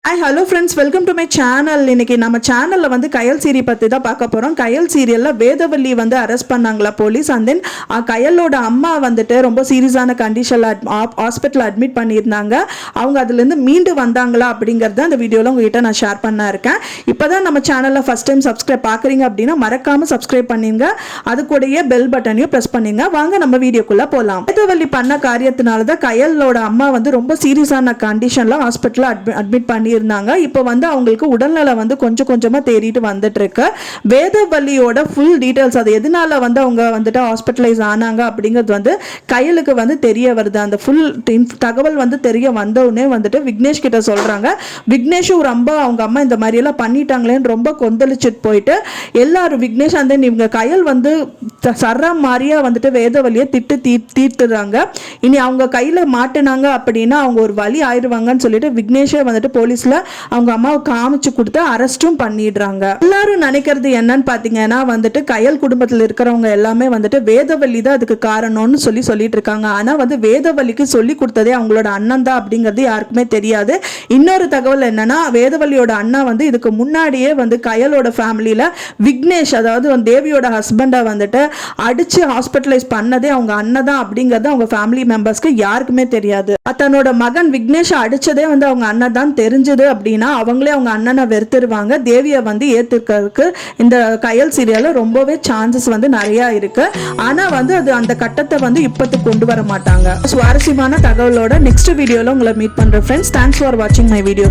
Hi hello friends, welcome to my channel. இன்னைக்கு நம்ம சேனலில் வந்து கயல் சீரி பற்றி தான் பார்க்க போகிறோம். கயல் சீரியலில் வேதவல்லி வந்து அரெஸ்ட் பண்ணாங்களா போலீஸ். அண்ட் தென் கயலோட அம்மா வந்துட்டு ரொம்ப சீரியஸான கண்டிஷனில் ஹாஸ்பிட்டல் அட்மிட் பண்ணியிருந்தாங்க. அவங்க அதுலேருந்து மீண்டு வந்தாங்களா அப்படிங்கிறத அந்த வீடியோவில் உங்ககிட்ட நான் ஷேர் பண்ண இருக்கேன். இப்போ தான் நம்ம சேனலில் ஃபஸ்ட் டைம் சப்ஸ்கிரைப் பார்க்குறீங்க அப்படின்னா மறக்காமல் சப்ஸ்கிரைப் பண்ணிங்க. அது கூடயே பெல் பட்டனையும் ப்ரெஸ் பண்ணிங்க. வாங்க நம்ம வீடியோக்குள்ளே போகலாம். வேதவல்லி பண்ண காரியத்தினால தான் கயலோட அம்மா வந்து ரொம்ப சீரியஸான கண்டிஷனில் ஹாஸ்பிட்டலில் அட்மிட் பண்ணி இருந்தாங்க. இப்போ வந்து அவங்களுக்கு உடல்நல வந்து கொஞ்சம் கொஞ்சமா தேடிட்டு வந்துட்டு இருக்கு. வேதவல்லியோட ஃபுல் டீடைல்ஸ், அது எதனால வந்து அவங்க வந்துட்டு ஹாஸ்பிட்டலைஸ் ஆனாங்க அப்படிங்கிறது வந்து கயலுக்கு வந்து தெரிய வருது. அந்த ஃபுல் தகவல் வந்து தெரிய வந்தவுடனே வந்துட்டு விக்னேஷ் கிட்ட சொல்றாங்க. விக்னேஷும் ரொம்ப அவங்க அம்மா இந்த மாதிரி எல்லாம் பண்ணிட்டாங்களேன்னு ரொம்ப கொந்தளிச்சுட்டு போயிட்டு எல்லாரும் விக்னேஷ் அந்த இவங்க கயல் வந்து சர்ற மாதிரியா வந்துட்டு வேதவல்லியை தீர்த்துறாங்க. இனி அவங்க கையில மாட்டினாங்க அப்படின்னா அவங்க ஒரு வழி ஆயிடுவாங்கன்னு சொல்லிட்டு விக்னேஷே வந்துட்டு போலீஸ்ல அவங்க அம்மாவை காமிச்சு கொடுத்து அரெஸ்டும் பண்ணிடுறாங்க. எல்லாரும் நினைக்கிறது என்னன்னு பாத்தீங்கன்னா வந்துட்டு கயல் குடும்பத்தில் இருக்கிறவங்க எல்லாமே வந்துட்டு வேதவல்லி தான் அதுக்கு காரணம்னு சொல்லிட்டு இருக்காங்க. ஆனா வந்து வேதவல்லிக்கு சொல்லி கொடுத்ததே அவங்களோட அண்ணன் தான் அப்படிங்கிறது யாருக்குமே தெரியாது. இன்னொரு தகவல் என்னன்னா வேதவல்லியோட அண்ணா வந்து இதுக்கு முன்னாடியே வந்து கயலோட ஃபேமிலியில விக்னேஷ், அதாவது தேவியோட ஹஸ்பண்டை வந்துட்டு அடிச்சு ஹாஸ்பிட்டலைஸ் பண்ணதே அவங்க அண்ணன் தான் அப்படிங்கிறது அவங்க ஃபேமிலி மெம்பர்ஸ்க்கு யாருக்குமே தெரியாது. தன்னோட மகன் விக்னேஷ் அடிச்சதே வந்து அவங்க அண்ணன் தான் தெரிஞ்சது அப்படின்னா அவங்களே அவங்க அண்ணனை வெறுத்துருவாங்க. தேவியை வந்து ஏத்துக்கிறதுக்கு இந்த கயல் சீரியல்ல ரொம்பவே சான்சஸ் வந்து நிறைய இருக்கு. ஆனா வந்து அது அந்த கட்டத்தை வந்து இப்போதைக்கு கொண்டு வர மாட்டாங்க. சுவாரஸ்யமான தகவலோட நெக்ஸ்ட் வீடியோல உங்களை மீட் பண்றேன் ஃப்ரெண்ட்ஸ். தேங்க்ஸ் ஃபார் வாட்சிங் மை வீடியோ.